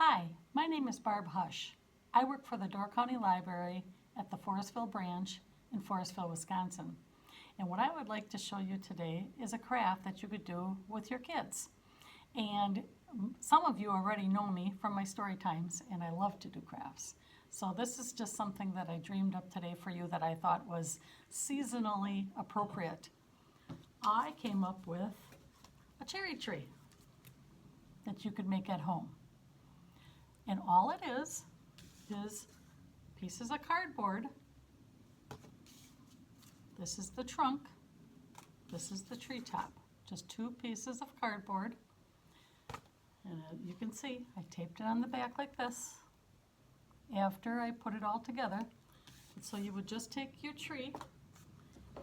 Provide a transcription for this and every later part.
Hi, my name is Barb Hush. I work for the Door County Library at the Forestville branch in Forestville, Wisconsin. And what I would like to show you today is a craft that you could do with your kids. And some of you already know me from my story times, and I love to do crafts. So this is just something that I dreamed up today for you that I thought was seasonally appropriate. I came up with a cherry tree that you could make at home. And all it is pieces of cardboard. This is the trunk. This is the treetop. Just two pieces of cardboard. And you can see I taped it on the back like this after I put it all together. And so you would just take your tree,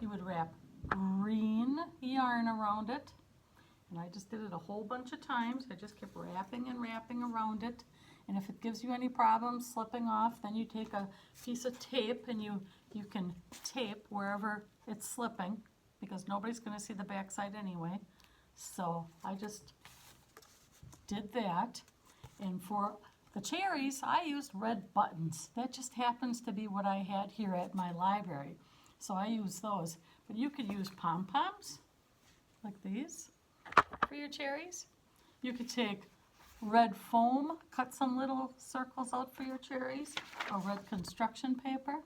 you would wrap green yarn around it. And I just did it a whole bunch of times. I just kept wrapping and wrapping around it. And if it gives you any problems slipping off, then you take a piece of tape and you can tape wherever it's slipping, because nobody's going to see the backside anyway. So I just did that. And for the cherries, I used red buttons. That just happens to be what I had here at my library. So I use those. But you could use pom-poms like these for your cherries. You could take red foam, cut some little circles out for your cherries, or red construction paper.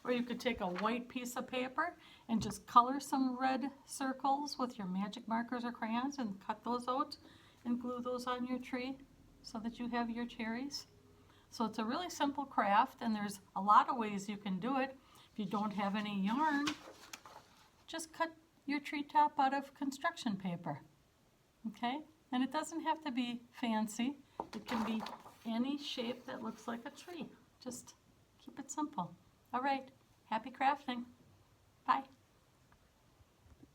Or you could take a white piece of paper and just color some red circles with your magic markers or crayons and cut those out and glue those on your tree so that you have your cherries. So it's a really simple craft, and there's a lot of ways you can do it. If you don't have any yarn, just cut your treetop out of construction paper. Okay? And it doesn't have to be fancy. It can be any shape that looks like a tree. Just keep it simple. All right, happy crafting.